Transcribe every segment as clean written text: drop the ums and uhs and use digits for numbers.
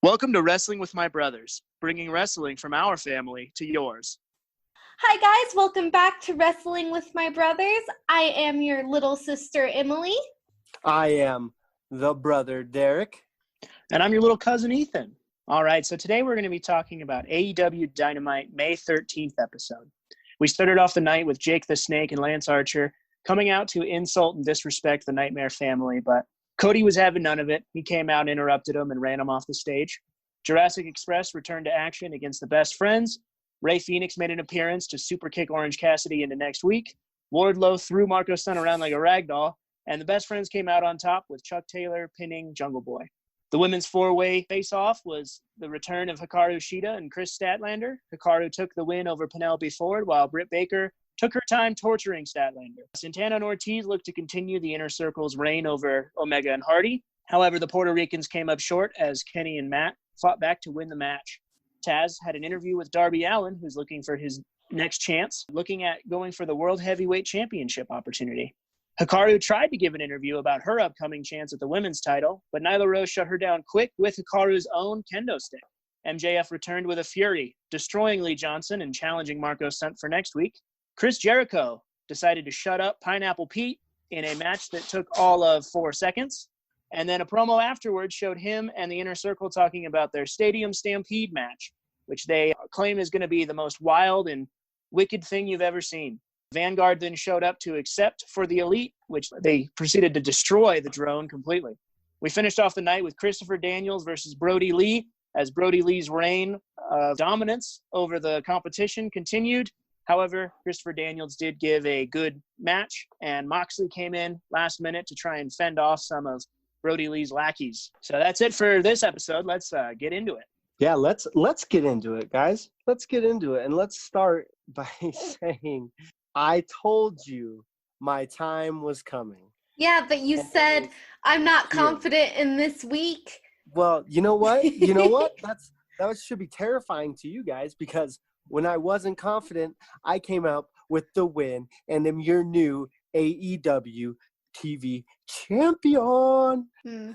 Welcome to Wrestling with My Brothers, bringing wrestling from our family to yours. Hi guys, welcome back to Wrestling with My Brothers. I am your little sister, Emily. I am the brother, Derek. And I'm your little cousin, Ethan. All right, so today we're going to be talking about AEW Dynamite May 13th episode. We started off the night with Jake the Snake and Lance Archer coming out to insult and disrespect the Nightmare family, but Cody was having none of it. He came out, interrupted him, and ran him off the stage. Jurassic Express returned to action against the Best Friends. Ray Phoenix made an appearance to super kick Orange Cassidy into next week. Wardlow threw Marco Stunt around like a ragdoll, and the Best Friends came out on top with Chuck Taylor pinning Jungle Boy. The women's four-way face-off was the return of Hikaru Shida and Chris Statlander. Hikaru took the win over Penelope Ford, while Britt Baker took her time torturing Statlander. Santana and Ortiz looked to continue the Inner Circle's reign over Omega and Hardy. However, the Puerto Ricans came up short as Kenny and Matt fought back to win the match. Taz had an interview with Darby Allin, who's looking for his next chance, looking at going for the World Heavyweight Championship opportunity. Hikaru tried to give an interview about her upcoming chance at the women's title, but Nyla Rose shut her down quick with Hikaru's own kendo stick. MJF returned with a fury, destroying Lee Johnson and challenging Marco Stunt for next week. Chris Jericho decided to shut up Pineapple Pete in a match that took all of 4 seconds. And then a promo afterwards showed him and the Inner Circle talking about their Stadium Stampede match, which they claim is going to be the most wild and wicked thing you've ever seen. Vanguard then showed up to accept for the Elite, which they proceeded to destroy the drone completely. We finished off the night with Christopher Daniels versus Brody Lee, as Brody Lee's reign of dominance over the competition continued. However, Christopher Daniels did give a good match, and Moxley came in last minute to try and fend off some of Brody Lee's lackeys. So that's it for this episode. Let's get into it. Yeah, let's get into it, guys. Let's get into it. And let's start by saying, I told you my time was coming. Yeah, but you said I'm not confident in this week. Well, you know what? That should be terrifying to you guys, because when I wasn't confident, I came out with the win and am your new AEW TV champion.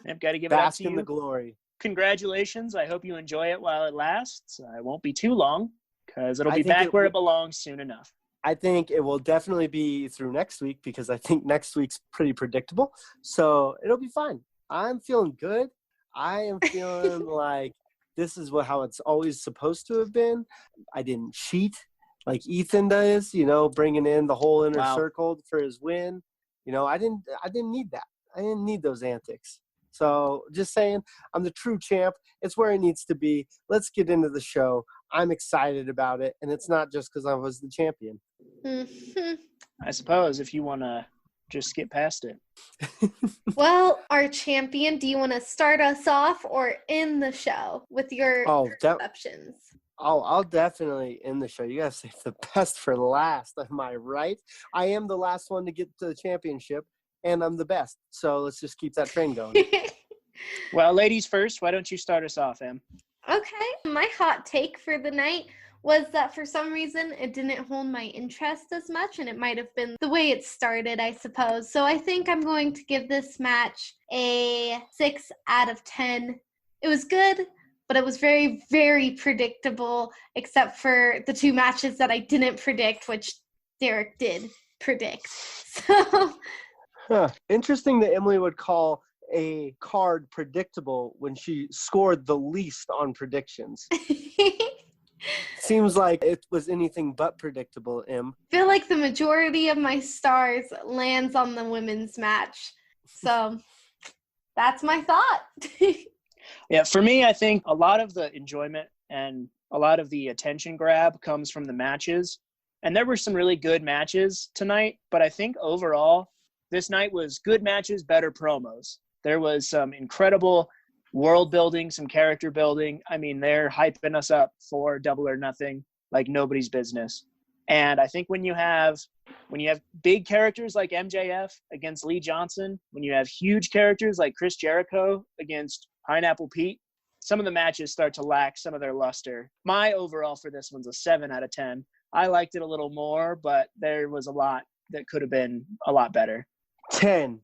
I've got to give it up Bask to you. in the glory. Congratulations. I hope you enjoy it while it lasts. It won't be too long, because it'll be back where it belongs soon enough. I think it will definitely be through next week, because I think next week's pretty predictable. So it'll be fine. I'm feeling good. I am feeling like this is how it's always supposed to have been. I didn't cheat like Ethan does, bringing in the whole Inner Circle for his win. I didn't need that. I didn't need those antics. So just saying, I'm the true champ. It's where it needs to be. Let's get into the show. I'm excited about it, and it's not just because I was the champion. I suppose if you want to just skip past it. Well, our champion, do you want to start us off or end the show with your perceptions? I'll definitely end the show. You got to save the best for last. Am I right? I am the last one to get to the championship, and I'm the best. So let's just keep that train going. Well, ladies first. Why don't you start us off, Em? Okay. My hot take for the night was that for some reason it didn't hold my interest as much, and it might have been the way it started, I suppose. So I think I'm going to give this match a 6 out of 10. It was good, but it was very, very predictable, except for the 2 matches that I didn't predict, which Derek did predict. So, Interesting that Emily would call a card predictable when she scored the least on predictions. Seems like it was anything but predictable, Em. I feel like the majority of my stars lands on the women's match. So that's my thought. Yeah, for me, I think a lot of the enjoyment and a lot of the attention grab comes from the matches. And there were some really good matches tonight, but I think overall, this night was good matches, better promos. There was some incredible world building, some character building. I mean, they're hyping us up for Double or Nothing like nobody's business. And I think when you have big characters like MJF against Lee Johnson, when you have huge characters like Chris Jericho against Pineapple Pete, some of the matches start to lack some of their luster. My overall for this one's a 7 out of 10. I liked it a little more, but there was a lot that could have been a lot better. 10.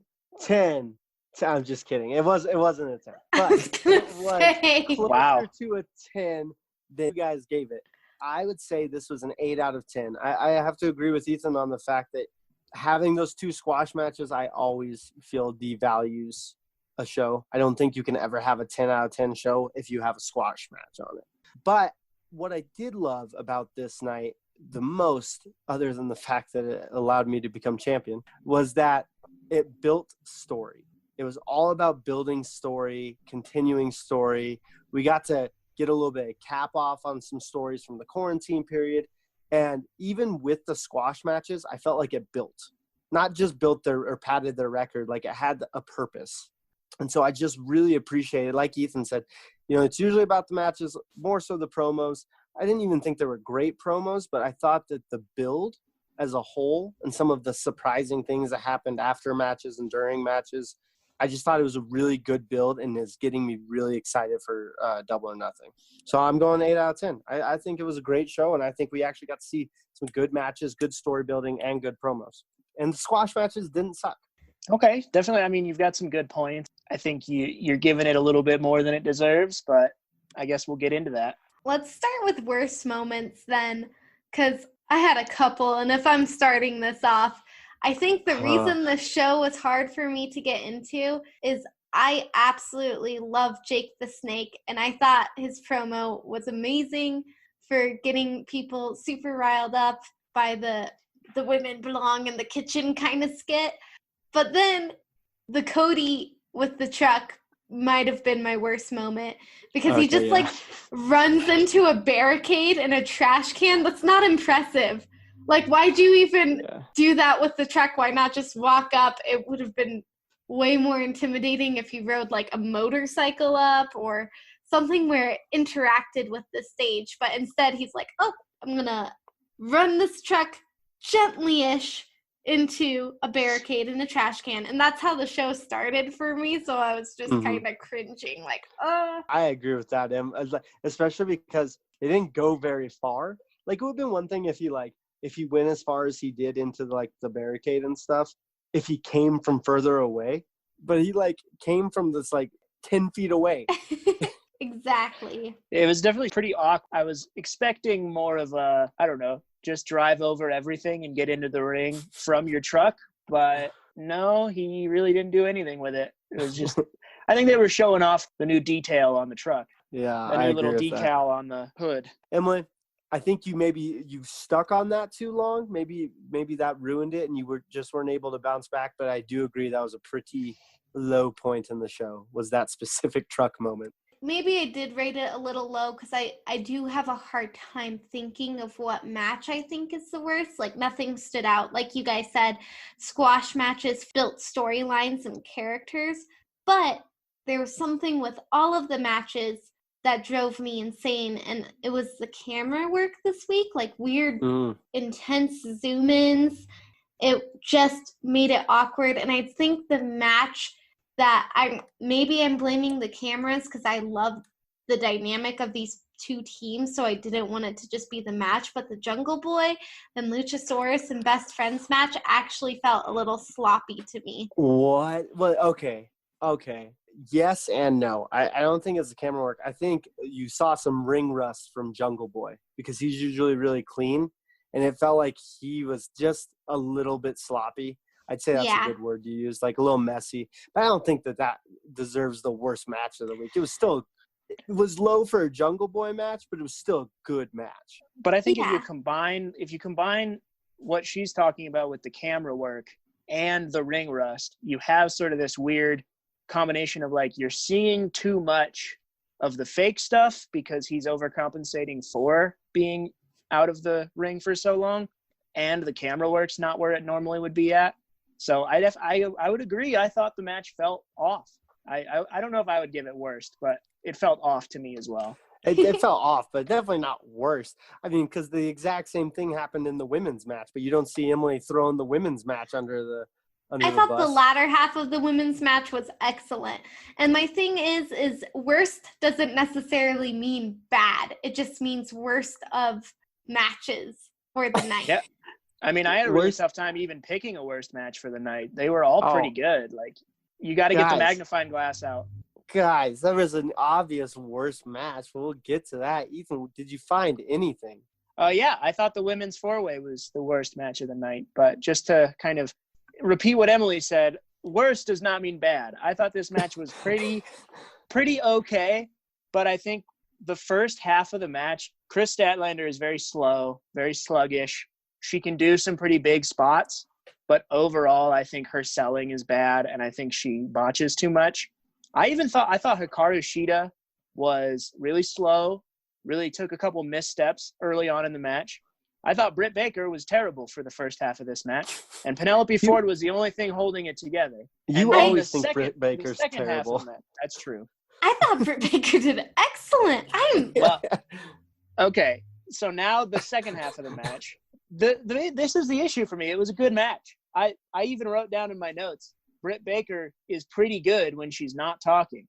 I'm just kidding. It wasn't a 10, I but was gonna it was say. closer Wow. to a 10 than you guys gave it. I would say this was an 8 out of 10. I have to agree with Ethan on the fact that having those 2 squash matches, I always feel devalues a show. I don't think you can ever have a 10 out of 10 show if you have a squash match on it. But what I did love about this night the most, other than the fact that it allowed me to become champion, was that it built story. It was all about building story, continuing story. We got to get a little bit of cap off on some stories from the quarantine period. And even with the squash matches, I felt like it built. Not just built or padded their record, like it had a purpose. And so I just really appreciated, like Ethan said, it's usually about the matches, more so the promos. I didn't even think there were great promos, but I thought that the build as a whole and some of the surprising things that happened after matches and during matches, I just thought it was a really good build and is getting me really excited for Double or Nothing. So I'm going 8 out of 10. I think it was a great show, and I think we actually got to see some good matches, good story building, and good promos. And the squash matches didn't suck. Okay, definitely. I mean, you've got some good points. I think you're giving it a little bit more than it deserves, but I guess we'll get into that. Let's start with worst moments then, because I had a couple, and if I'm starting this off, I think the reason the show was hard for me to get into is I absolutely love Jake the Snake, and I thought his promo was amazing for getting people super riled up by the women belong in the kitchen kind of skit. But then the Cody with the truck might have been my worst moment because he just runs into a barricade and a trash can. That's not impressive. Like, why'd you even do that with the truck? Why not just walk up? It would have been way more intimidating if you rode like a motorcycle up or something where it interacted with the stage. But instead he's like, oh, I'm gonna run this truck gently-ish into a barricade and a trash can, and that's how the show started for me. So I was just kind of cringing, like, I agree with that, Em, especially because it didn't go very far. Like, it would have been one thing if he went as far as he did into the barricade and stuff, if he came from further away, but he came from this 10 feet away. Exactly. It was definitely pretty awkward. I was expecting more of a, I don't know, just drive over everything and get into the ring from your truck. But no, he really didn't do anything with it. It was just, I think they were showing off the new detail on the truck. Yeah, the new little decal on the hood. Emily, I think you stuck on that too long. Maybe that ruined it and you weren't able to bounce back. But I do agree that was a pretty low point in the show, was that specific truck moment. Maybe I did rate it a little low because I do have a hard time thinking of what match I think is the worst. Like, nothing stood out. Like you guys said, squash matches built storylines and characters. But there was something with all of the matches that drove me insane, and it was the camera work this week. Like, weird, intense zoom-ins. It just made it awkward. And I think the match that I'm blaming the cameras because I love the dynamic of these two teams, so I didn't want it to just be the match, but the Jungle Boy and Luchasaurus and Best Friends match actually felt a little sloppy to me. What? Well, okay. Yes and no. I don't think it's the camera work. I think you saw some ring rust from Jungle Boy because he's usually really clean, and it felt like he was just a little bit sloppy. I'd say that's a good word to use, like a little messy. But I don't think that deserves the worst match of the week. It was low for a Jungle Boy match, but it was still a good match. But I think if you combine what she's talking about with the camera work and the ring rust, you have sort of this weird combination of you're seeing too much of the fake stuff because he's overcompensating for being out of the ring for so long, and the camera work's not where it normally would be at. So I would agree. I thought the match felt off. I don't know if I would give it worst, but it felt off to me as well. It felt off, but definitely not worst. I mean, because the exact same thing happened in the women's match, but you don't see Emily throwing the women's match under the thought bus. The latter half of the women's match was excellent. And my thing is worst doesn't necessarily mean bad. It just means worst of matches for the night. Yeah. I mean, I had a really tough time even picking a worst match for the night. They were all pretty good. You got to get the Guys. magnifying glass out. Guys, that was an obvious worst match. We'll get to that. Ethan, did you find anything? Yeah, I thought the women's four-way was the worst match of the night. But just to kind of repeat what Emily said, worst does not mean bad. I thought this match was pretty okay. But I think the first half of the match, Chris Statlander is very slow, very sluggish. She can do some pretty big spots. But overall, I think her selling is bad, and I think she botches too much. I thought Hikaru Shida was really slow, really took a couple missteps early on in the match. I thought Britt Baker was terrible for the first half of this match, and Penelope Ford was the only thing holding it together. You always think Britt Baker's terrible. That's true. I thought Britt Baker did excellent. Okay, so now the second half of the match. This is the issue for me. It was a good match. I even wrote down in my notes, Britt Baker is pretty good when she's not talking.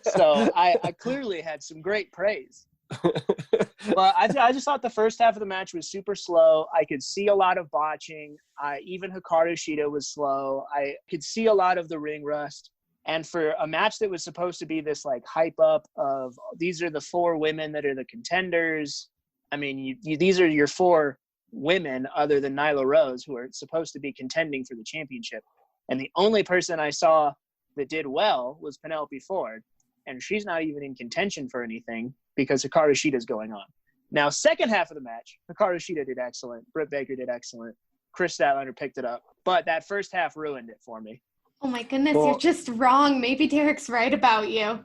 So I clearly had some great praise. But I just thought the first half of the match was super slow. I could see a lot of botching. Even Hikaru Shida was slow. I could see a lot of the ring rust. And for a match that was supposed to be this like hype up of these are the 4 women that are the contenders. I mean, these are your 4 women other than Nyla Rose who are supposed to be contending for the championship. And the only person I saw that did well was Penelope Ford. And she's not even in contention for anything because Hikaru Shida's going on. Now, second half of the match, Hikaru Shida did excellent. Britt Baker did excellent. Chris Statlander picked it up. But that first half ruined it for me. Oh my goodness, you're just wrong. Maybe Derek's right about you.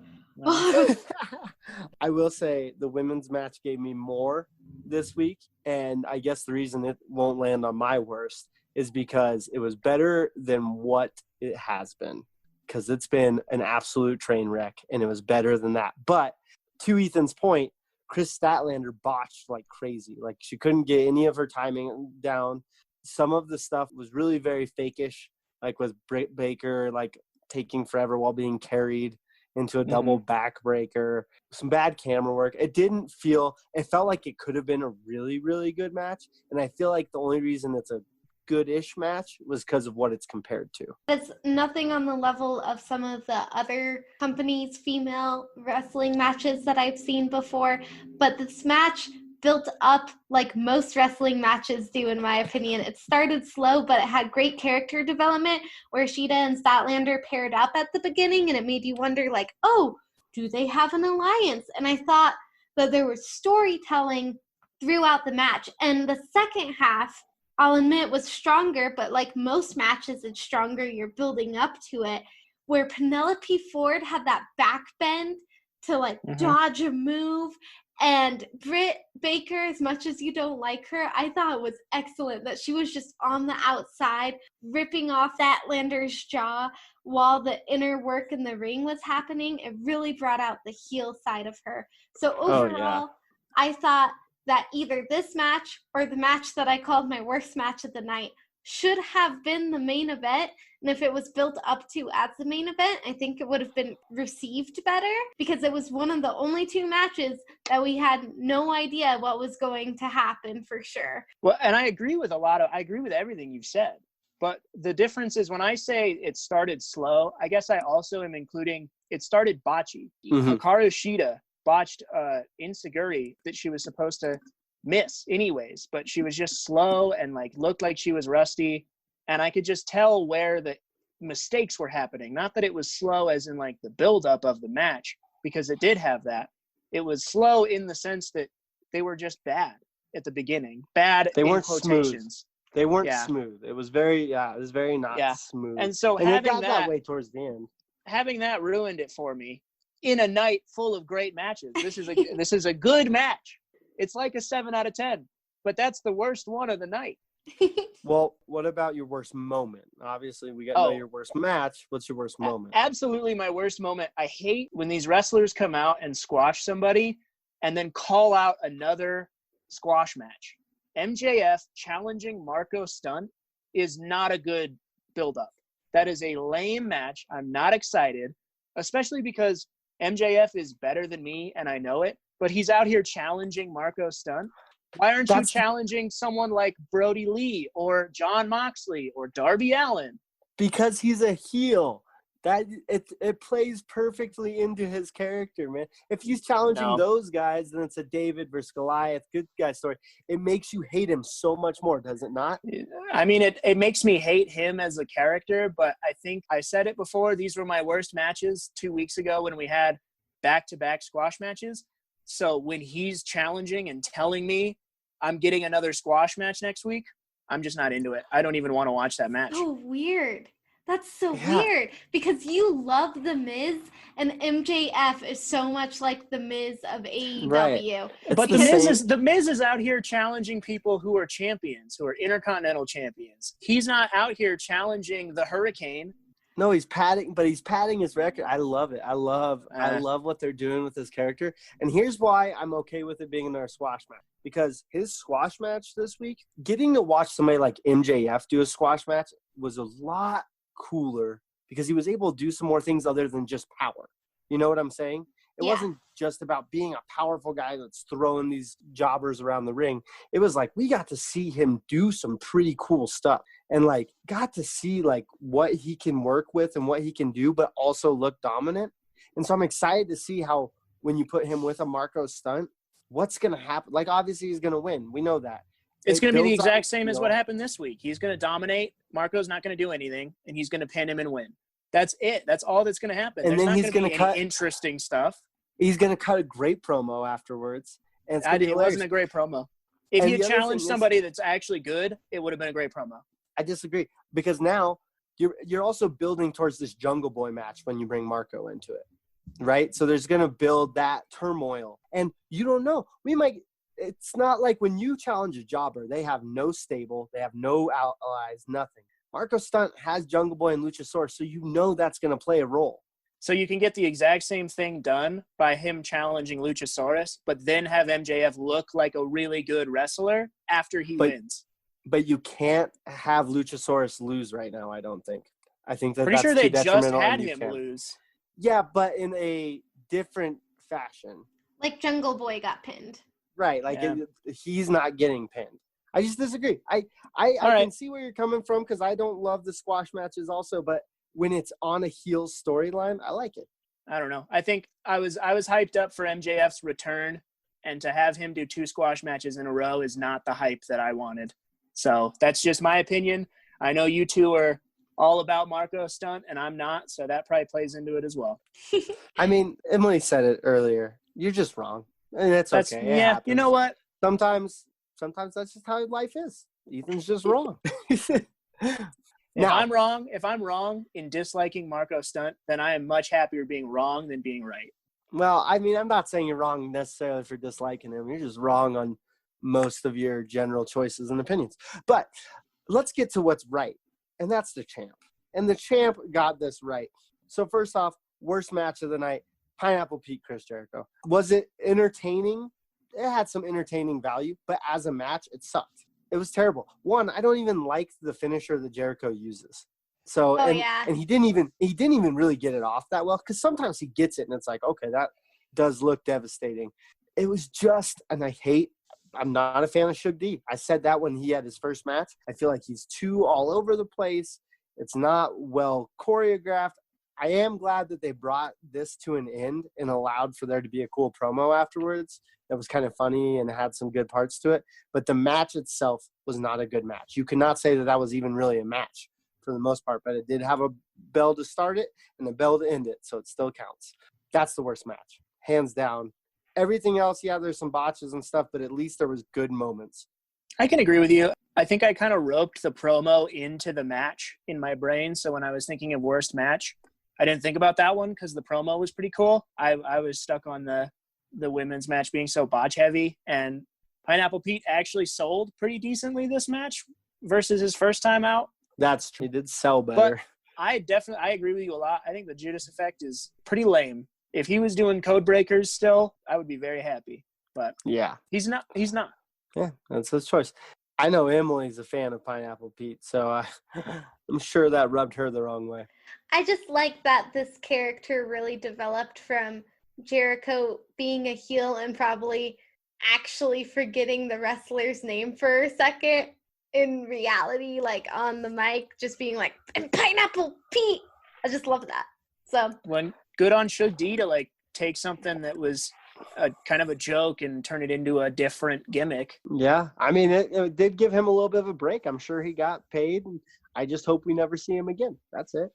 I will say the women's match gave me more this week, and I guess the reason it won't land on my worst is because it was better than what it has been, because it's been an absolute train wreck, and it was better than that. But to Ethan's point, Chris Statlander botched like crazy. Like, she couldn't get any of her timing down. Some of the stuff was really very fakish, like with Britt Baker, like taking forever while being carried into a double backbreaker, some bad camera work. It felt like it could have been a really, really good match. And I feel like the only reason it's a good-ish match was because of what it's compared to. It's nothing on the level of some of the other companies' female wrestling matches that I've seen before. But this match built up like most wrestling matches do, in my opinion. It started slow, but it had great character development where Shida and Statlander paired up at the beginning, and it made you wonder, like, oh, do they have an alliance? And I thought that there was storytelling throughout the match. And the second half, I'll admit, was stronger, but like most matches, it's stronger. You're building up to it, where Penelope Ford had that back bend to like dodge a move. And Britt Baker, as much as you don't like her, I thought it was excellent that she was just on the outside, ripping off Statlander's jaw while the inner work in the ring was happening. It really brought out the heel side of her. So overall, I thought that either this match or the match that I called my worst match of the night should have been the main event. And if it was built up to as the main event, I think it would have been received better, because it was one of the only 2 matches that we had no idea what was going to happen for sure. Well, and I agree with everything you've said. But the difference is when I say it started slow, I guess I also am including it started botchy. Hikaru Shida botched Insaguri that she was supposed to miss anyways, but she was just slow and like looked like she was rusty, and I could just tell where the mistakes were happening. Not that it was slow as in like the buildup of the match, because it did have that. It was slow in the sense that they were just bad at the beginning. Bad. They weren't quotations. Smooth. They weren't smooth. It was very not smooth. And so and having it got that way towards the end. Having that ruined it for me in a night full of great matches. This is a good match. It's like a 7 out of 10, but that's the worst one of the night. Well, what about your worst moment? Obviously, we got to know your worst match. What's your worst moment? Absolutely my worst moment. I hate when these wrestlers come out and squash somebody and then call out another squash match. MJF challenging Marco Stunt is not a good build-up. That is a lame match. I'm not excited, especially because MJF is better than me, and I know it. But he's out here challenging Marco Stunt. Why aren't you challenging someone like Brody Lee or John Moxley or Darby Allin? Because he's a heel. That it plays perfectly into his character, man. If he's challenging those guys, then it's a David versus Goliath good guy story. It makes you hate him so much more, does it not? I mean, it makes me hate him as a character, but I think I said it before. These were my worst matches 2 weeks ago when we had back-to-back squash matches. So when he's challenging and telling me I'm getting another squash match next week, I'm just not into it. I don't even want to watch that match. So weird. That's so weird because you love The Miz and MJF is so much like The Miz of AEW. Right. But the Miz is out here challenging people who are champions, who are Intercontinental champions. He's not out here challenging the Hurricane. No, he's padding his record. I love it. I love what they're doing with his character. And here's why I'm okay with it being another squash match. Because his squash match this week, getting to watch somebody like MJF do a squash match was a lot cooler because he was able to do some more things other than just power. You know what I'm saying? It wasn't just about being a powerful guy that's throwing these jobbers around the ring. It was like we got to see him do some pretty cool stuff and like got to see like what he can work with and what he can do, but also look dominant. And so I'm excited to see how when you put him with a Marco Stunt, what's going to happen? Like obviously he's going to win. We know that. It's going to be the exact same as what happened this week. He's going to dominate. Marco's not going to do anything, and he's going to pin him and win. That's it. That's all that's going to happen. And There's then he's going to cut any interesting stuff. He's going to cut a great promo afterwards. And It wasn't a great promo. If he had challenged somebody that's actually good, it would have been a great promo. I disagree because now you're also building towards this Jungle Boy match when you bring Marco into it, right? So there's going to build that turmoil, and you don't know. It's not like when you challenge a jobber, they have no stable, they have no allies, nothing. Marco Stunt has Jungle Boy and Luchasaurus, so you know that's going to play a role. So you can get the exact same thing done by him challenging Luchasaurus, but then have MJF look like a really good wrestler after he wins. But you can't have Luchasaurus lose right now, I don't think. I think that's sure they too just had him lose. Yeah, but in a different fashion. Like Jungle Boy got pinned. Right, he's not getting pinned. I just disagree. I can see where you're coming from because I don't love the squash matches also, but when it's on a heel storyline, I like it. I don't know. I think I was hyped up for MJF's return, and to have him do 2 squash matches in a row is not the hype that I wanted. So that's just my opinion. I know you two are all about Marco Stunt, and I'm not, so that probably plays into it as well. I mean, Emily said it earlier. You're just wrong. And that's okay. Yeah, you know what? Sometimes that's just how life is. Ethan's just wrong. If I'm wrong in disliking Marco Stunt, then I am much happier being wrong than being right. Well, I mean, I'm not saying you're wrong necessarily for disliking him. You're just wrong on most of your general choices and opinions. But let's get to what's right, and that's the champ. And the champ got this right. So first off, worst match of the night, Pineapple Pete, Chris Jericho. Was it entertaining? It had some entertaining value, but as a match, it sucked. It was terrible. One, I don't even like the finisher that Jericho uses. So, and he didn't even really get it off that well because sometimes he gets it and it's like, okay, that does look devastating. It was just, and I'm not a fan of Shug D. I said that when he had his first match. I feel like he's too all over the place. It's not well choreographed. I am glad that they brought this to an end and allowed for there to be a cool promo afterwards. That was kind of funny and had some good parts to it. But the match itself was not a good match. You cannot say that was even really a match for the most part, but it did have a bell to start it and a bell to end it, so it still counts. That's the worst match, hands down. Everything else, there's some botches and stuff, but at least there was good moments. I can agree with you. I think I kind of roped the promo into the match in my brain, so when I was thinking of worst match, I didn't think about that one because the promo was pretty cool. I was stuck on the women's match being so botch heavy, and Pineapple Pete actually sold pretty decently this match versus his first time out. That's true. He did sell better. But I agree with you a lot. I think the Judas Effect is pretty lame. If he was doing code breakers still, I would be very happy. But yeah, he's not. Yeah, that's his choice. I know Emily's a fan of Pineapple Pete, so I'm sure that rubbed her the wrong way. I just like that this character really developed from Jericho being a heel and probably actually forgetting the wrestler's name for a second. in reality, like on the mic, just being like, and Pineapple Pete. I just love that. So good on Shug D to like take something that was a kind of a joke and turn it into a different gimmick. Yeah, I mean, it did give him a little bit of a break. I'm sure he got paid, and I just hope we never see him again. That's it.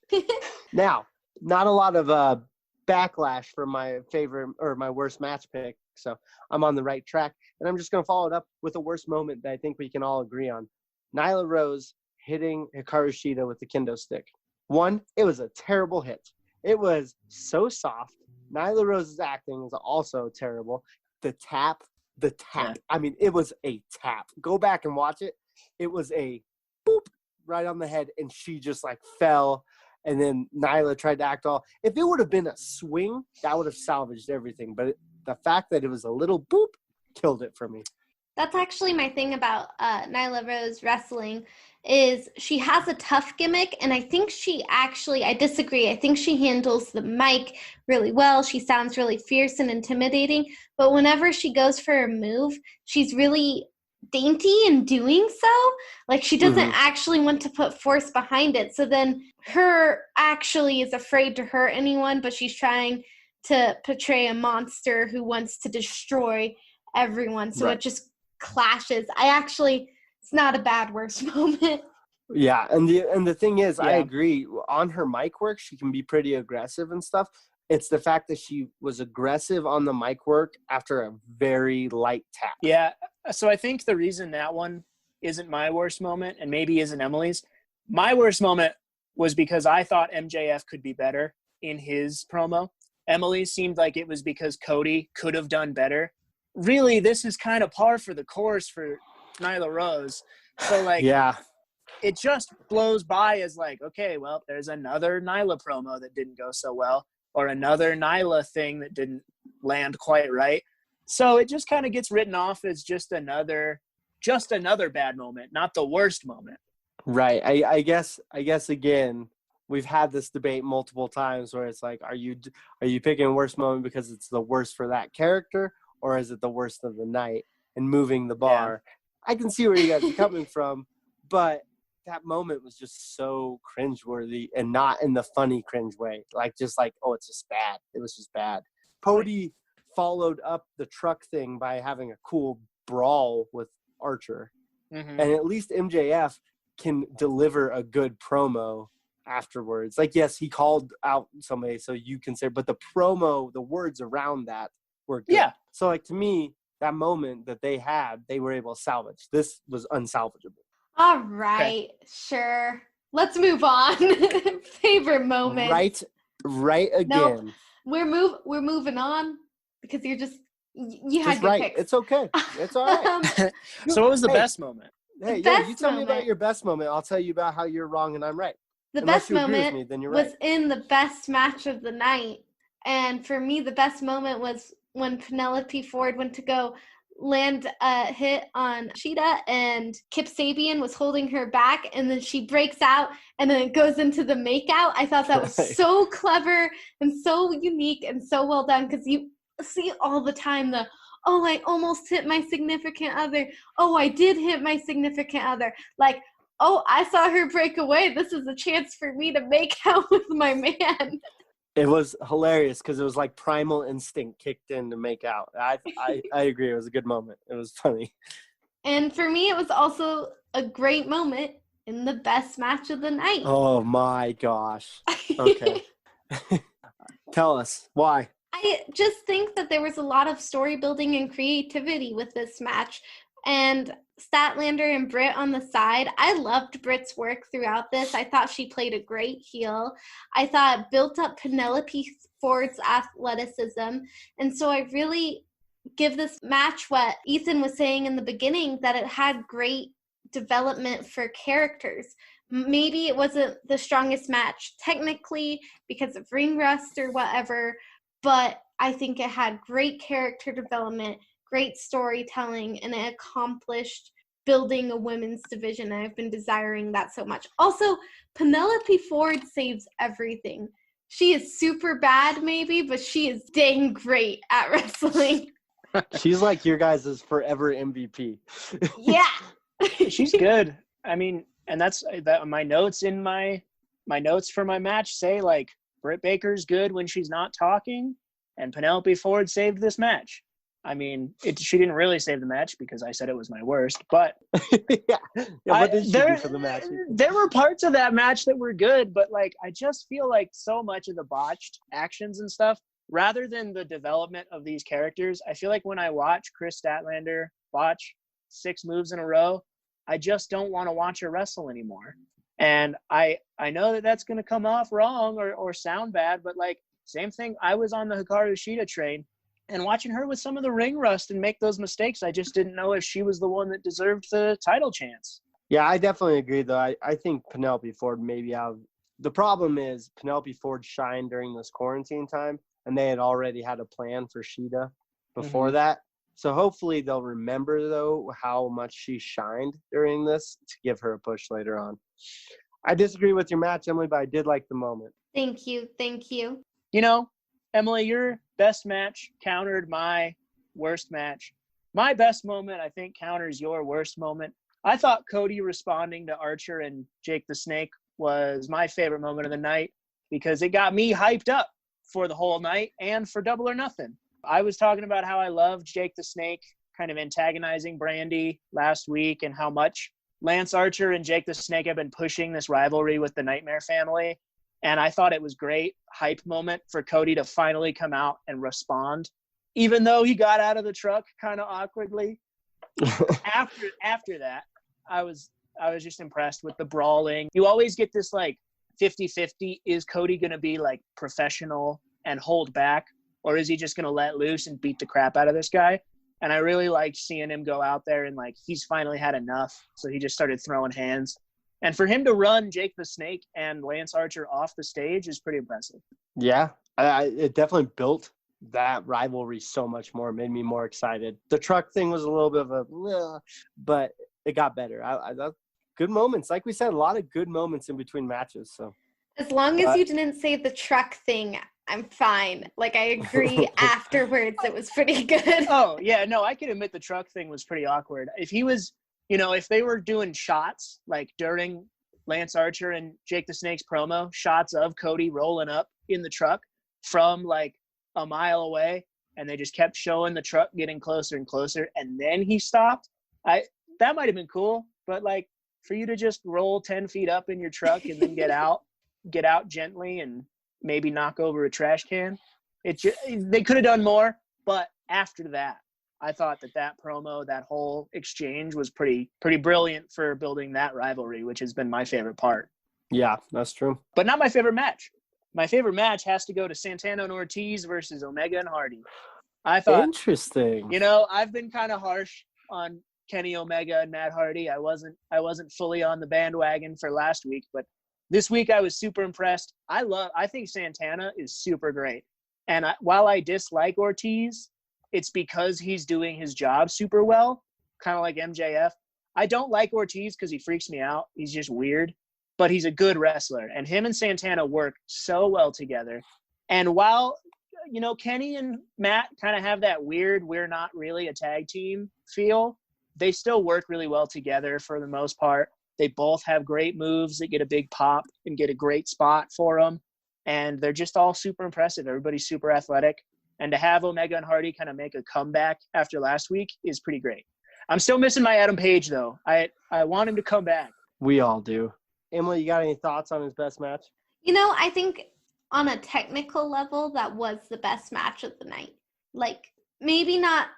Now, not a lot of backlash from my favorite or my worst match pick, so I'm on the right track. And I'm just going to follow it up with a worst moment that I think we can all agree on. Nyla Rose hitting Hikaru Shida with the kendo stick. One, it was a terrible hit. It was so soft. Nyla Rose's acting was also terrible. The tap. Yeah. I mean, it was a tap. Go back and watch it. It was a boop right on the head, and she just like fell. And then Nyla tried to act all. If it would have been a swing, that would have salvaged everything. But the fact that it was a little boop killed it for me. That's actually my thing about Nyla Rose wrestling is she has a tough gimmick, and I think I disagree. I think she handles the mic really well. She sounds really fierce and intimidating, but whenever she goes for a move, she's really dainty in doing so. Like she doesn't actually want to put force behind it. So then her actually is afraid to hurt anyone, but she's trying to portray a monster who wants to destroy everyone. So It just clashes. It's not a bad worst moment. Yeah, and the thing is, I agree. On her mic work, she can be pretty aggressive and stuff. It's the fact that she was aggressive on the mic work after a very light tap. Yeah, so I think the reason that one isn't my worst moment and maybe isn't Emily's, my worst moment was because I thought MJF could be better in his promo. Emily seemed like it was because Cody could have done better. Really, this is kind of par for the course for Nyla Rose. So, like, it just blows by as like, okay, well, there's another Nyla promo that didn't go so well, or another Nyla thing that didn't land quite right. So it just kind of gets written off as just another bad moment, not the worst moment. Right. I guess again, we've had this debate multiple times where it's like, are you picking worst moment because it's the worst for that character, or is it the worst of the night and moving the bar? Yeah. I can see where you guys are coming from, but that moment was just so cringeworthy, and not in the funny cringe way. Like, just like, oh, it's just bad. It was just bad. Cody followed up the truck thing by having a cool brawl with Archer. And at least MJF can deliver a good promo afterwards. Like, yes, he called out somebody, so you can say, but the promo, the words around that were good. Yeah. So, like, to me, that moment that they had, they were able to salvage. This was unsalvageable. All right, sure. Let's move on. Favorite moment. Right again. Nope. We're moving on because you had your picks. It's okay. It's all right. So what was the best moment? Hey, you tell me about your best moment. I'll tell you about how you're wrong and I'm right. The best moment was in the best match of the night. And for me, the best moment was when Penelope Ford went to go land a hit on Shida, and Kip Sabian was holding her back, and then she breaks out, and then it goes into the makeout. I thought that was so clever and so unique and so well done, because you see all the time oh, I almost hit my significant other. Oh, I did hit my significant other. Like, oh, I saw her break away. This is a chance for me to make out with my man. It was hilarious because it was like primal instinct kicked in to make out. I agree. It was a good moment. It was funny. And for me, it was also a great moment in the best match of the night. Oh, my gosh. Okay. Tell us. Why? I just think that there was a lot of story building and creativity with this match. And Statlander and Britt on the side, I loved Britt's work throughout this. I thought she played a great heel. I thought it built up Penelope Ford's athleticism. And so I really give this match what Ethan was saying in the beginning, that it had great development for characters. Maybe it wasn't the strongest match technically because of ring rust or whatever, but I think it had great character development, great storytelling, and it accomplished building a women's division. I've been desiring that so much. Also, Penelope Ford saves everything. She is super bad maybe, but she is dang great at wrestling. She's like your guys' forever MVP. Yeah. She's good. I mean, and that's that. My notes for my match say like Britt Baker's good when she's not talking, and Penelope Ford saved this match. I mean, she didn't really save the match because I said it was my worst, but yeah. What did she do for the match? There were parts of that match that were good, but like I just feel like so much of the botched actions and stuff, rather than the development of these characters, I feel like when I watch Chris Statlander botch 6 moves in a row, I just don't want to watch her wrestle anymore. And I know that that's going to come off wrong or sound bad, but like same thing. I was on the Hikaru Shida train. And watching her with some of the ring rust and make those mistakes, I just didn't know if she was the one that deserved the title chance. Yeah, I definitely agree, though. I think Penelope Ford maybe out. The problem is Penelope Ford shined during this quarantine time, and they had already had a plan for Shida before that. So hopefully they'll remember, though, how much she shined during this to give her a push later on. I disagree with your match, Emily, but I did like the moment. Thank you. You know, Emily, your best match countered my worst match. My best moment, I think, counters your worst moment. I thought Cody responding to Archer and Jake the Snake was my favorite moment of the night because it got me hyped up for the whole night and for Double or Nothing. I was talking about how I loved Jake the Snake kind of antagonizing Brandy last week and how much Lance Archer and Jake the Snake have been pushing this rivalry with the Nightmare family. And I thought it was great hype moment for Cody to finally come out and respond, even though he got out of the truck kind of awkwardly. After that, I was just impressed with the brawling. You always get this like 50-50. Is Cody going to be like professional and hold back, or is he just going to let loose and beat the crap out of this guy? And I really liked seeing him go out there and like he's finally had enough. So he just started throwing hands. And for him to run Jake the Snake and Lance Archer off the stage is pretty impressive. Yeah, it definitely built that rivalry so much more. It made me more excited. The truck thing was a little bit of but it got better. I good moments. Like we said, a lot of good moments in between matches. So as long as you didn't say the truck thing, I'm fine. Like I agree afterwards, it was pretty good. Oh, yeah, no, I can admit the truck thing was pretty awkward. If he was, if they were doing shots, like during Lance Archer and Jake the Snake's promo, shots of Cody rolling up in the truck from like a mile away, and they just kept showing the truck getting closer and closer, and then he stopped, that might have been cool, but like for you to just roll 10 feet up in your truck and then get out gently and maybe knock over a trash can, they could have done more. But after that, I thought that promo, that whole exchange was pretty brilliant for building that rivalry, which has been my favorite part. Yeah, that's true. But not my favorite match. My favorite match has to go to Santana and Ortiz versus Omega and Hardy. I thought, interesting. I've been kind of harsh on Kenny Omega and Matt Hardy. I wasn't fully on the bandwagon for last week, but this week I was super impressed. I think Santana is super great. And while I dislike Ortiz, it's because he's doing his job super well, kind of like MJF. I don't like Ortiz because he freaks me out. He's just weird, but he's a good wrestler. And him and Santana work so well together. And while, Kenny and Matt kind of have that weird, we're not really a tag team feel, they still work really well together for the most part. They both have great moves that get a big pop and get a great spot for them. And they're just all super impressive. Everybody's super athletic. And to have Omega and Hardy kind of make a comeback after last week is pretty great. I'm still missing my Adam Page, though. I want him to come back. We all do. Emily, you got any thoughts on his best match? I think on a technical level, that was the best match of the night. Like, maybe not.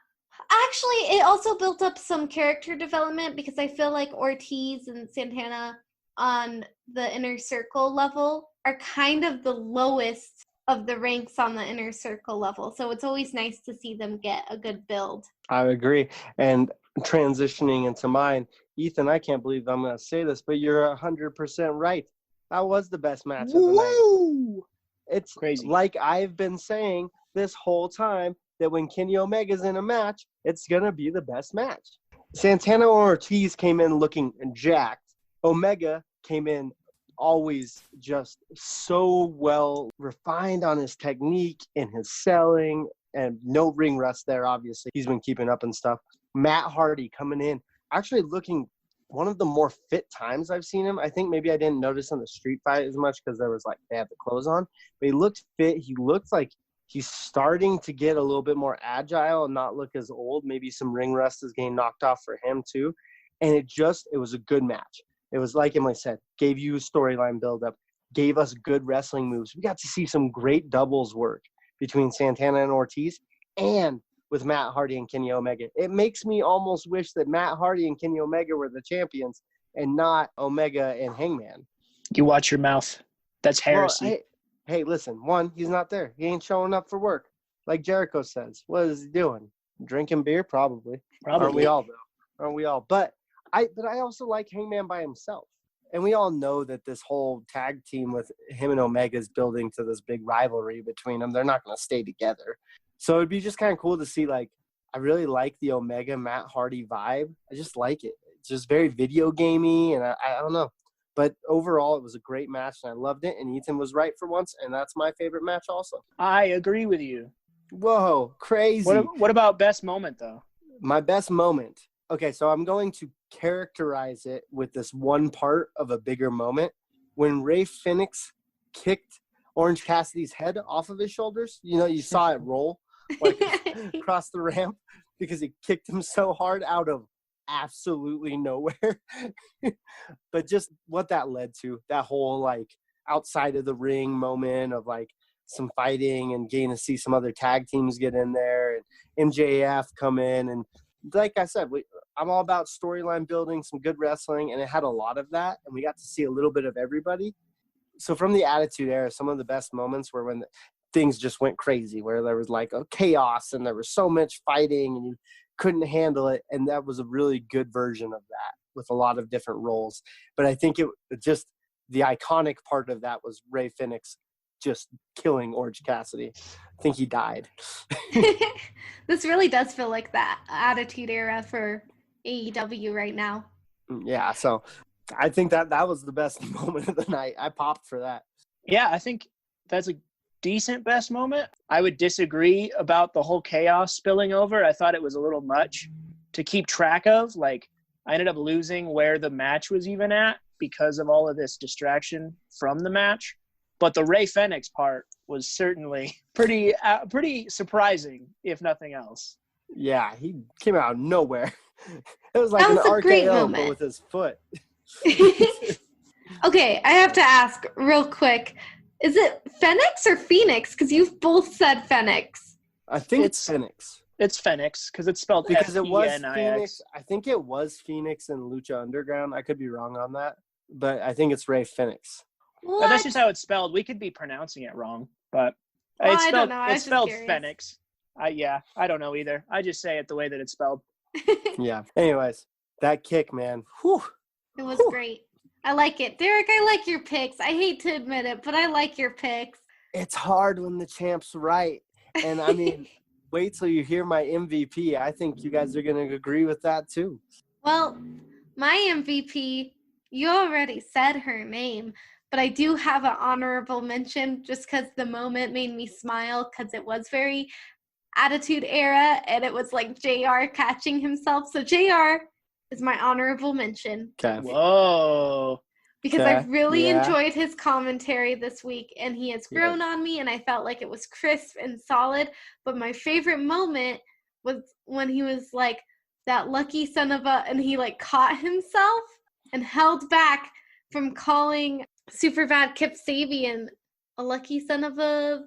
Actually, it also built up some character development because I feel like Ortiz and Santana on the Inner Circle level are kind of the lowest of the ranks on the Inner Circle level. So it's always nice to see them get a good build. I agree. And transitioning into mine, Ethan, I can't believe I'm going to say this, but you're 100% right. That was the best match of the night. It's crazy. Like I've been saying this whole time, that when Kenny Omega's in a match, it's going to be the best match. Santana Ortiz came in looking jacked. Omega came in always just so well refined on his technique and his selling, and no ring rust there, obviously. He's been keeping up and stuff. Matt Hardy coming in, actually looking one of the more fit times I've seen him. I think maybe I didn't notice in the street fight as much because there was like they had the clothes on. But he looked fit. He looked like he's starting to get a little bit more agile and not look as old. Maybe some ring rust is getting knocked off for him too. And it was a good match. It was like Emily said, gave you storyline buildup, gave us good wrestling moves. We got to see some great doubles work between Santana and Ortiz and with Matt Hardy and Kenny Omega. It makes me almost wish that Matt Hardy and Kenny Omega were the champions and not Omega and Hangman. You watch your mouth. That's heresy. Well, hey, listen, one, he's not there. He ain't showing up for work. Like Jericho says. What is he doing? Drinking beer? Probably. Aren't we all, though? Aren't we all? But I also like Hangman by himself. And we all know that this whole tag team with him and Omega is building to this big rivalry between them. They're not going to stay together. So it'd be just kind of cool to see, like, I really like the Omega Matt Hardy vibe. I just like it. It's just very video gamey, and I don't know. But overall, it was a great match, and I loved it. And Ethan was right for once, and that's my favorite match also. I agree with you. Whoa, crazy. What about best moment, though? My best moment. Okay, so I'm going to characterize it with this one part of a bigger moment. When Ray Phoenix kicked Orange Cassidy's head off of his shoulders, you saw it roll like across the ramp because he kicked him so hard out of absolutely nowhere. But just what that led to, that whole like outside of the ring moment of like some fighting and getting to see some other tag teams get in there and MJF come in. And like I said, I'm all about storyline building, some good wrestling, and it had a lot of that, and we got to see a little bit of everybody. So from the Attitude Era, some of the best moments were when things just went crazy, where there was like a chaos and there was so much fighting and you couldn't handle it, and that was a really good version of that with a lot of different roles. But I think it just the iconic part of that was Ray Phoenix just killing Orange Cassidy. I think he died. This really does feel like that Attitude Era for AEW right now. Yeah, so I think that was the best moment of the night. I popped for that. Yeah, I think that's a decent best moment. I would disagree about the whole chaos spilling over. I thought it was a little much to keep track of. Like, I ended up losing where the match was even at because of all of this distraction from the match. But the Ray Phoenix part was certainly pretty surprising, if nothing else. Yeah, he came out of nowhere. It was like an RKO, but with his foot. Okay, I have to ask real quick. Is it Phoenix or Phoenix? Because you've both said Phoenix. I think it's Phoenix. It's Phoenix because it's spelled because it was Phoenix. Phoenix. I think it was Phoenix and Lucha Underground. I could be wrong on that, but I think it's Ray Phoenix. What? That's just how it's spelled. We could be pronouncing it wrong, but well, it's spelled, I don't know. it's spelled Phoenix. I don't know either. I just say it the way that it's spelled. Yeah. Anyways, that kick, man. Whew. It was great. I like it. Derek, I like your picks. I hate to admit it, but I like your picks. It's hard when the champ's right. And, I mean, wait till you hear my MVP. I think you guys are going to agree with that, too. Well, my MVP, you already said her name, but I do have an honorable mention just because the moment made me smile because it was very Attitude Era, and it was like JR catching himself. So JR is my honorable mention. Okay. Whoa. Because I really enjoyed his commentary this week, and he has grown on me, and I felt like it was crisp and solid. But my favorite moment was when he was like, that lucky son of a, and he like caught himself and held back from calling super bad Kip Sabian a lucky son of a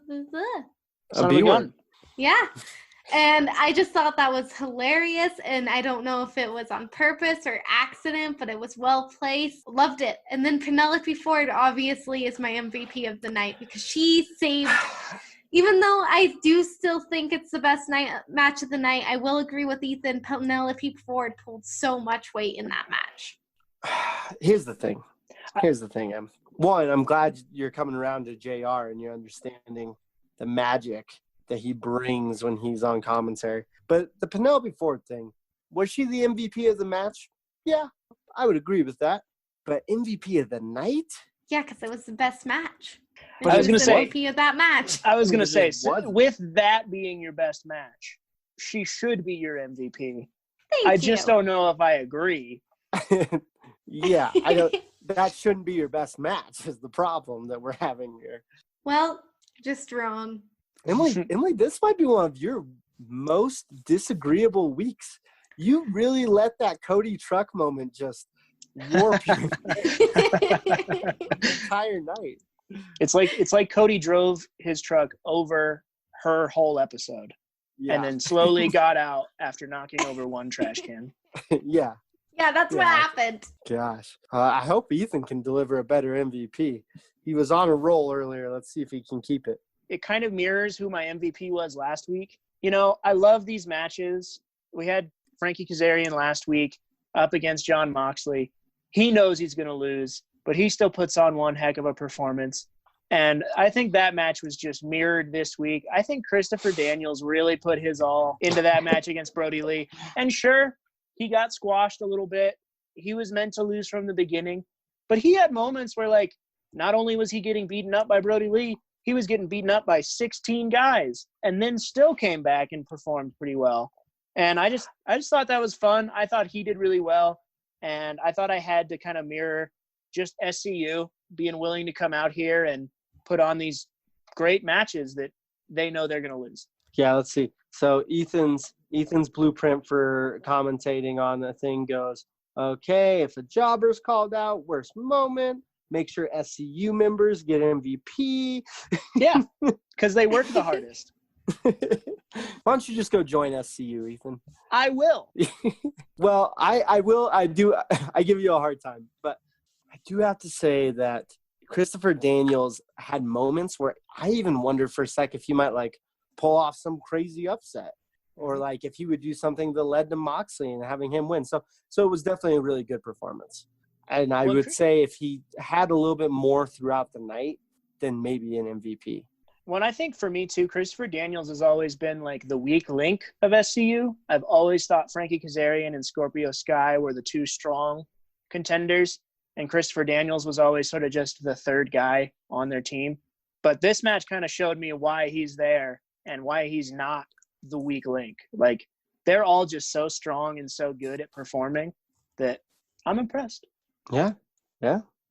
B1. Yeah. And I just thought that was hilarious, and I don't know if it was on purpose or accident, but it was well placed. Loved it. And then Penelope Ford obviously is my MVP of the night because she saved, even though I do still think it's the best match of the night, I will agree with Ethan, Penelope Ford pulled so much weight in that match. Here's the thing, Em. One, I'm glad you're coming around to JR and you're understanding the magic that he brings when he's on commentary. But the Penelope Ford thing, was she the MVP of the match? Yeah, I would agree with that. But MVP of the night? Yeah, because it was the best match. But I was going to say MVP of that match. I was going to say, with that being your best match, she should be your MVP. Thank I you. just don't know if I agree. Yeah, I don't. That shouldn't be your best match. Is the problem that we're having here. Well, just wrong. Emily, this might be one of your most disagreeable weeks. You really let that Cody truck moment just warp your entire night. It's like Cody drove his truck over her whole episode, and then slowly got out after knocking over one trash can. Yeah. Yeah, that's what happened. Gosh. I hope Ethan can deliver a better MVP. He was on a roll earlier. Let's see if he can keep it. It kind of mirrors who my MVP was last week. You know, I love these matches. We had Frankie Kazarian last week up against Jon Moxley. He knows he's going to lose, but he still puts on one heck of a performance. And I think that match was just mirrored this week. I think Christopher Daniels really put his all into that match against Brody Lee. And sure, he got squashed a little bit. He was meant to lose from the beginning. But he had moments where, like, not only was he getting beaten up by Brody Lee, he was getting beaten up by 16 guys and then still came back and performed pretty well. And I just thought that was fun. I thought he did really well. And I thought I had to kind of mirror just SCU being willing to come out here and put on these great matches that they know they're going to lose. Yeah, let's see. So Ethan's blueprint for commentating on the thing goes, okay, if a jobber's called out, worst moment, make sure SCU members get MVP. Yeah, because they work the hardest. Why don't you just go join SCU, Ethan? I will. Well, I will. I give you a hard time, but I do have to say that Christopher Daniels had moments where I even wondered for a sec if he might like pull off some crazy upset, or like if he would do something that led to Moxley and having him win. So it was definitely a really good performance. And I would say if he had a little bit more throughout the night, then maybe an MVP. Well, I think for me too, Christopher Daniels has always been like the weak link of SCU. I've always thought Frankie Kazarian and Scorpio Sky were the two strong contenders, and Christopher Daniels was always sort of just the third guy on their team. But this match kind of showed me why he's there and why he's not the weak link. Like, they're all just so strong and so good at performing that I'm impressed. Yeah.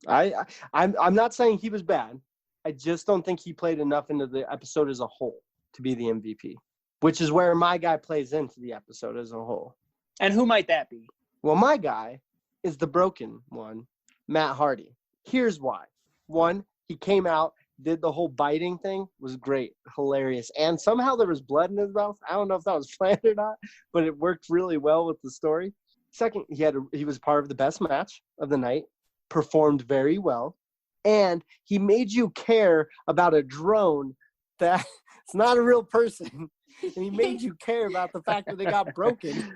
I'm not saying he was bad. I just don't think he played enough into the episode as a whole to be the MVP, which is where my guy plays into the episode as a whole. And who might that be? Well, my guy is the broken one, Matt Hardy. Here's why. One, he came out, did the whole biting thing, was great, hilarious. And somehow there was blood in his mouth. I don't know if that was planned or not, but it worked really well with the story. Second, he was part of the best match of the night, performed very well, and he made you care about a drone that it's not a real person. And he made you care about the fact that they got broken.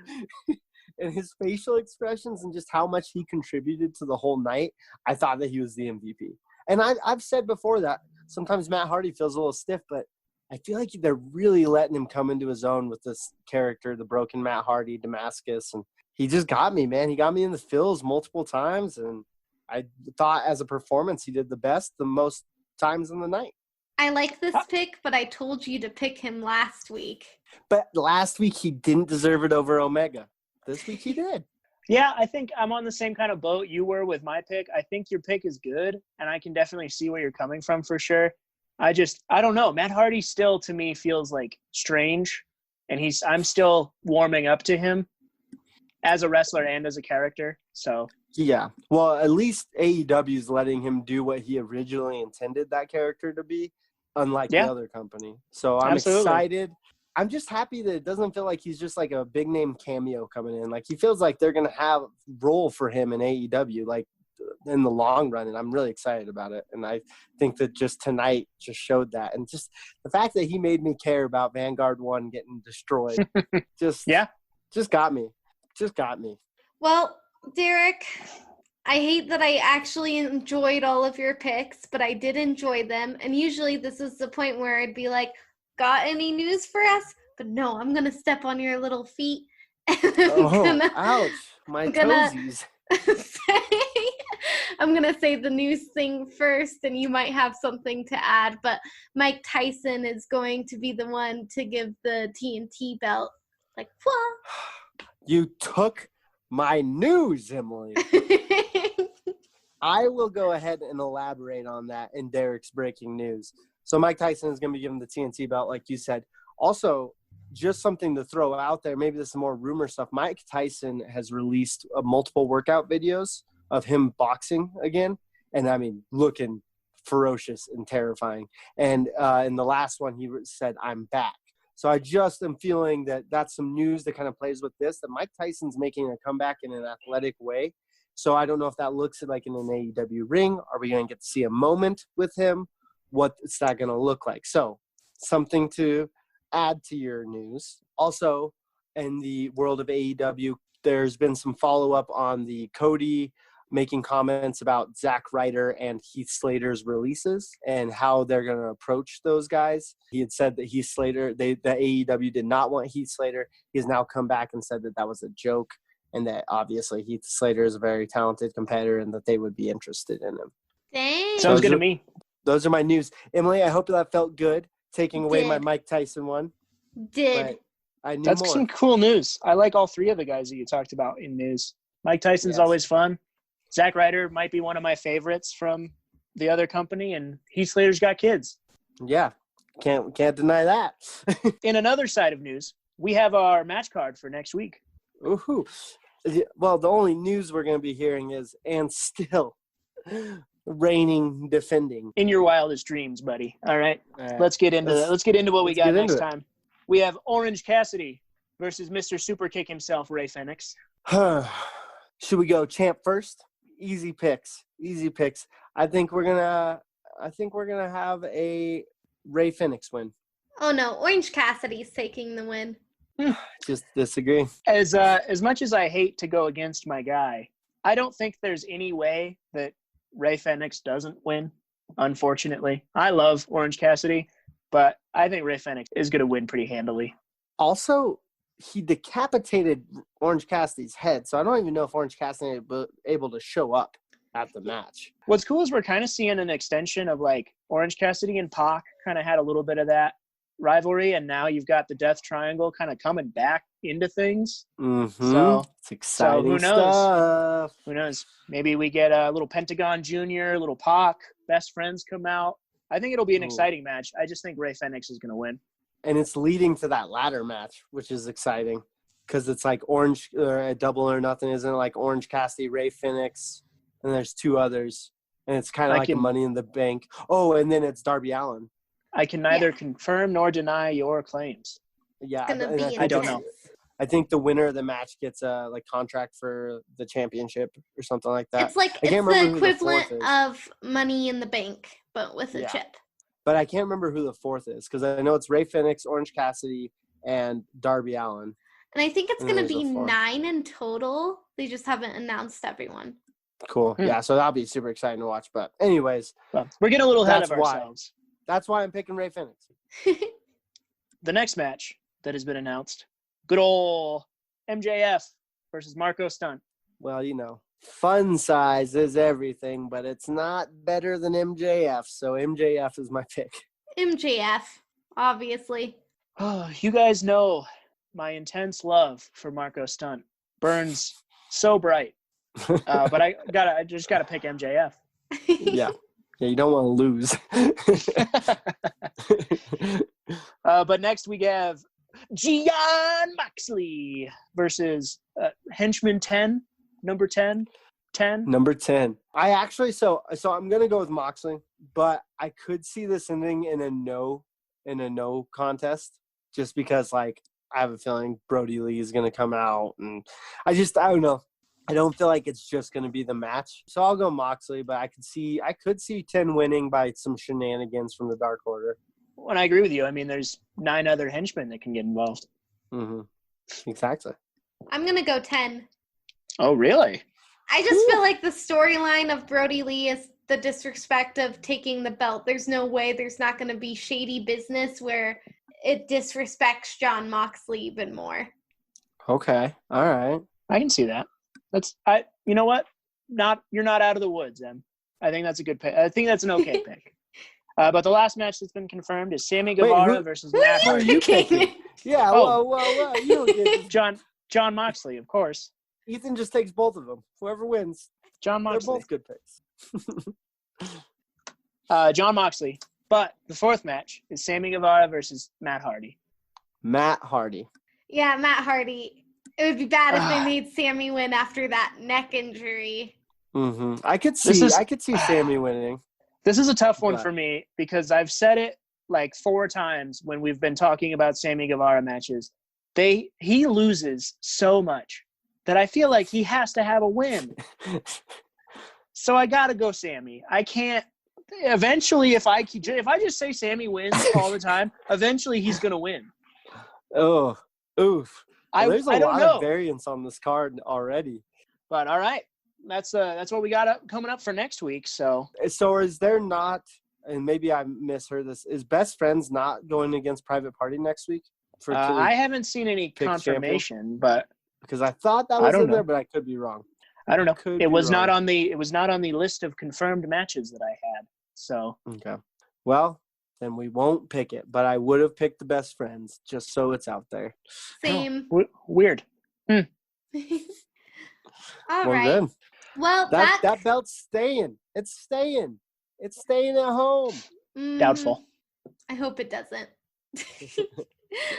And his facial expressions and just how much he contributed to the whole night, I thought that he was the MVP. And I've said before that sometimes Matt Hardy feels a little stiff, but I feel like they're really letting him come into his own with this character, the broken Matt Hardy, Damascus. And he just got me, man. He got me in the feels multiple times. And I thought as a performance, he did the most times in the night. I like this pick, but I told you to pick him last week. But last week, he didn't deserve it over Omega. This week, he did. Yeah, I think I'm on the same kind of boat you were with my pick. I think your pick is good, and I can definitely see where you're coming from for sure. I don't know. Matt Hardy still, to me, feels like strange, and I'm still warming up to him as a wrestler and as a character. So yeah, well, at least AEW is letting him do what he originally intended that character to be, unlike the other company. So I'm excited. I'm just happy that it doesn't feel like he's just like a big name cameo coming in. Like, he feels like they're going to have a role for him in AEW, like in the long run. And I'm really excited about it. And I think that just tonight just showed that. And just the fact that he made me care about Vanguard 1 getting destroyed just got me. Just got me. Well, Derek, I hate that I actually enjoyed all of your picks, but I did enjoy them. And usually this is the point where I'd be like, got any news for us? But no, I'm going to step on your little feet. Ouch. My toesies. I'm going to say the news thing first, and you might have something to add. But Mike Tyson is going to be the one to give the TNT belt. Like, what? You took my news, Emily. I will go ahead and elaborate on that in Derek's breaking news. So Mike Tyson is going to be given the TNT belt, like you said. Also, just something to throw out there, maybe this is more rumor stuff. Mike Tyson has released multiple workout videos of him boxing again. And, I mean, looking ferocious and terrifying. And in the last one, he said, "I'm back." So I just am feeling that that's some news that kind of plays with this, that Mike Tyson's making a comeback in an athletic way. So I don't know if that looks like in an AEW ring. Are we going to get to see a moment with him? What's that going to look like? So something to add to your news. Also, in the world of AEW, there's been some follow-up on the Cody making comments about Zack Ryder and Heath Slater's releases and how they're going to approach those guys. He had said that Heath Slater, the AEW did not want Heath Slater. He has now come back and said that that was a joke and that obviously Heath Slater is a very talented competitor and that they would be interested in him. Dang. Sounds good to me. Those are my news. Emily, I hope that felt good, taking away my Mike Tyson one. Did. I knew That's more. some cool news. I like all three of the guys that you talked about in news. Mike Tyson's Yes. always fun. Zack Ryder might be one of my favorites from the other company, and Heath Slater's got kids. Yeah, can't deny that. In another side of news, we have our match card for next week. Ooh. Well, the only news we're going to be hearing is, and still reigning, defending. In your wildest dreams, buddy. All right, let's get into that. Let's get into what we got next time. We have Orange Cassidy versus Mr. Superkick himself, Ray Fenix. Should we go champ first? Easy picks. I think we're gonna have a Ray Fenix win. Oh no, Orange Cassidy's taking the win. Just disagree. As much as I hate to go against my guy, I don't think there's any way that Ray Fenix doesn't win. Unfortunately, I love Orange Cassidy, but I think Ray Fenix is going to win pretty handily. Also, he decapitated Orange Cassidy's head, so I don't even know if Orange Cassidy was able to show up at the match. What's cool is we're kind of seeing an extension of like Orange Cassidy and Pac kind of had a little bit of that rivalry, and now you've got the Death Triangle kind of coming back into things. Mm-hmm. So it's exciting who knows? stuff. Who knows? Maybe we get a little Pentagon Jr., little Pac, best friends come out. I think it'll be an exciting match. I just think Ray Fenix is going to win. And it's leading to that ladder match, which is exciting because it's like Orange or Double or Nothing, isn't it? Like Orange Cassidy, Ray Fenix, and there's two others. And it's kind of like a Money in the Bank. Oh, and then it's Darby Allin. I can neither confirm nor deny your claims. Yeah, I don't know. I think the winner of the match gets a contract for the championship or something like that. It's like it's the equivalent of Money in the Bank, but with a chip. But I can't remember who the fourth is because I know it's Ray Fenix, Orange Cassidy, and Darby Allin. And I think it's going to be 9 in total. They just haven't announced everyone. Cool. Yeah, so that'll be super exciting to watch. But anyways. Well, we're getting a little ahead of ourselves. That's why I'm picking Ray Fenix. The next match that has been announced, good old MJF versus Marco Stunt. Well, fun size is everything, but it's not better than MJF. So MJF is my pick. MJF, obviously. Oh, you guys know my intense love for Marco Stunt burns so bright. But I just gotta pick MJF. Yeah, you don't want to lose. But next we have Jon Moxley versus Henchman 10, number 10. Number 10. I actually so I'm gonna go with Moxley, but I could see this ending in a no contest, just because I have a feeling Brody Lee is gonna come out, and I don't know. I don't feel like it's just gonna be the match, so I'll go Moxley. But I could see 10 winning by some shenanigans from the Dark Order. Well, I agree with you. I mean, there's 9 other henchmen that can get involved. Mm-hmm. Exactly. I'm gonna go 10. Oh, really? I just feel like the storyline of Brody Lee is the disrespect of taking the belt. There's no way there's not going to be shady business where it disrespects Jon Moxley even more. Okay. All right. I can see that. You know what? You're not out of the woods, Em. I think that's a good pick. I think that's an okay pick. But the last match that's been confirmed is Sammy Guevara versus Matt Hardy. Yeah. Well, you don't get Jon Moxley, of course. Ethan just takes both of them. Whoever wins, John they're Moxley. both good picks. John Moxley. But the fourth match is Sammy Guevara versus Matt Hardy. Matt Hardy. Yeah, Matt Hardy. It would be bad if they made Sammy win after that neck injury. Mm-hmm. I could see Sammy winning. This is a tough one for me because I've said it like 4 times when we've been talking about Sammy Guevara matches. He loses so much that I feel like he has to have a win. So I got to go Sammy. I can't. Eventually, if I just say Sammy wins all the time, eventually he's going to win. Oh, oof. Well, there's a lot of of variance on this card already. But all right, that's what we got coming up for next week. So is there not, and maybe I misheard this, is Best Friends not going against Private Party next week? I haven't seen any confirmation, but because I thought that was in there, but I could be wrong. I don't know. It was not on the list of confirmed matches that I had. So okay, well then we won't pick it. But I would have picked the Best Friends just so it's out there. Same. Weird. All right. Good. Well, that belt's staying. It's staying. It's staying at home. Doubtful. I hope it doesn't.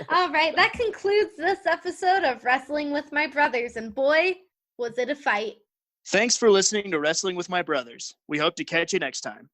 All right. That concludes this episode of Wrestling with My Brothers. And boy, was it a fight. Thanks for listening to Wrestling with My Brothers. We hope to catch you next time.